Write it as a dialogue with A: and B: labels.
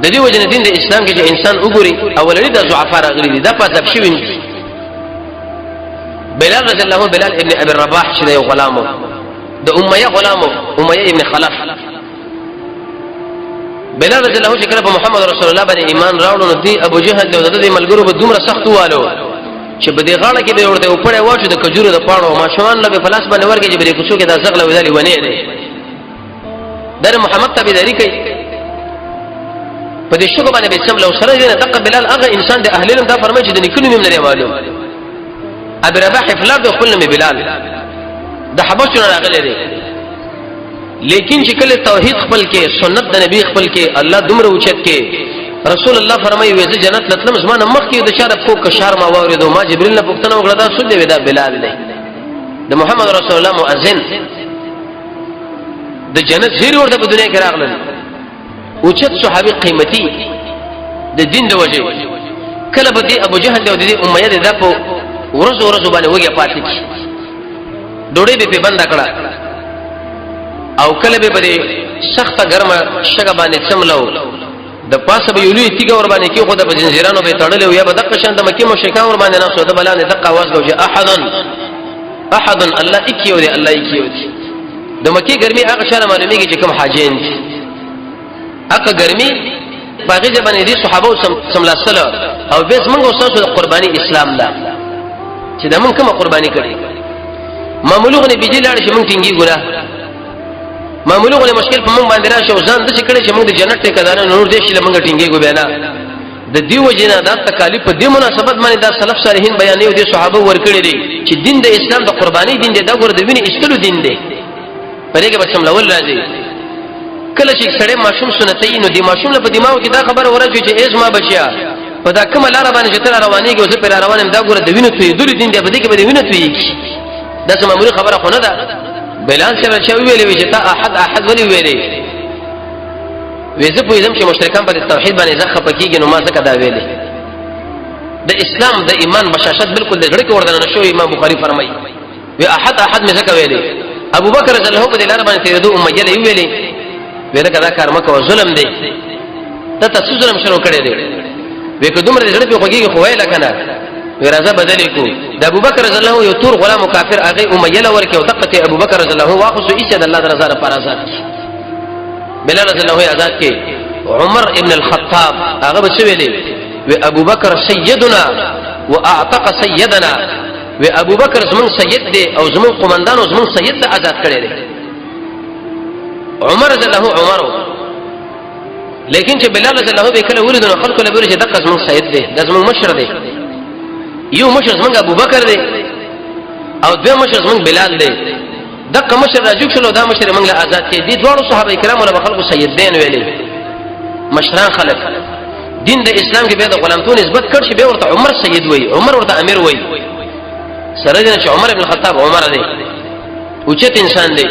A: د دې وجه دین د اسلام کې چې انسان وګوري اولنی د ضعفا راغلي دي دا پاتې شوی بلال رضی الله عنه بلال ابن ابي الرباح چې یو غلامو د امیه غلامو امیه ابن خلف بلال رضی الله عنه چې کله په محمد رسول الله باندې ایمان راوړل نو دی ابو جهل له د ملګرو په دومره سخت والو چې په دې غاړه کې به ورته وپړې واچو د کجورو د پاڼو ماشومان له په لاس باندې ورګي چې په کوڅو کې د زغله ودالي ونی دی در محمد تابعداري کوي په دې شګو باندې به سم لو سره دی نه دغه بلال هغه انسان د اهل علم دا فرمایي چې د نکونو مم نه معلوم ابي رباح فلار د خپل نوم بلال د حبشو راغلی دی لیکن چې کله توحید خپل کې سنت د نبی خپل کې الله دومره اوچت کې رسول الله فرمایي وې جنت لتلم زمانه مخ کې د شرف کو کشار ما واردو ما جبريل نه پوښتنه وکړه دا سود دی دا بلال دی د محمد رسول الله مؤذن د جنت زیر ورته په دنیا کې راغلل اوچت صحابي قیمتي د دین د وجه کله به دی ابو جهل د دې امیه د په ورځ باندې وګیا پاتې ډوډۍ به بند کړه او کله به بده سخت ګرمه شګه باندې سملو د پاسه به یولې تیګ ور باندې کې خو د زنجیرانو به تړلې یا به دغه شان د مکه مشرکان ور باندې نه سو د بلانه دغه आवाज کوي احد الله اکیو دی الله اکیو دی د مکه ګرمي هغه شان معلومیږي چې کوم حاجین هغه ګرمي باغی ځبنه دي صحابه سملاستل او بیس موږ اوسه د قرباني اسلام دا چې د موږ کومه قرباني کړې معمولونه بيجي لاړ شي موږ ټینګي ګره معمولونه مشکل په موږ باندې راشه او ځان د څه کړي چې موږ د جنت ته کدان نور دې شي موږ ټینګي ګو بینا د دیو جنا د تکالیف په دې مناسبت باندې د سلف صالحین بیانې او د صحابه ورکړي دي چې دین د اسلام د قرباني دین دی دا ګور د ویني استلو دین دی پرې کې بچم لول راځي کله چې سړی ماشوم سنتي نو دی ماشوم له دماغ کې دا خبر ورځي چې ایز ما بچیا په دا کومه لار باندې چې تر روانيږي او زه پر روانم دا ګور د ویني توي د دین دی په دې کې به د ویني توي دا څه معمولی خبره خو نه ده بلال سره چې ویلې چې تا احد ولي ویلې وېزه په دې چې مشرکان په توحید باندې ځخه پکېږي نو ما څه کدا ویلې د اسلام د ایمان بشاشت بالکل د جړې کې وردان شو امام بخاری فرمایي وی احد مې ځکه ویلې ابو بکر رضی الله عنه په لار باندې تیرې دوه امیه لې ویلې ویل کدا کار مکه ظلم دی ته تاسو ظلم شروع کړی دی وې که دومره جړې په خوږي خو ویل کنه ورازه بدلې کو د ابو بکر رضی الله عنه یو تور غلام کافر هغه امیه لور کې او دقته ابو بکر رضی الله عنه واخصو ایجاد الله رضا لپاره آزاد بلال رضی الله عنه آزاد کې عمر ابن الخطاب هغه به ویلې و ابو بکر سیدنا واعتق سیدنا و ابو بکر زمون سید دی او زمون قومندان او زمون سید ته آزاد کړی دی عمر رضی الله عنه عمر لیکن چې بلال رضی الله عنه به کله ولید نو خلق له ویل چې دغه زمون سید دی د زمون مشر دی یو مشر زمونږ ابو بکر دی او دوی مشر زمونږ بلال دی دغه مشر راجوک شلو دا مشر موږ له آزاد کې دي دوه صحابه کرامو له خلکو سیدین ویلي مشران خلک دین د اسلام کې به د غلامتون نسبت کړ شي به ورته عمر سید وای عمر ورته امیر وای سره دي چې عمر ابن الخطاب عمر دی اوچت انسان دی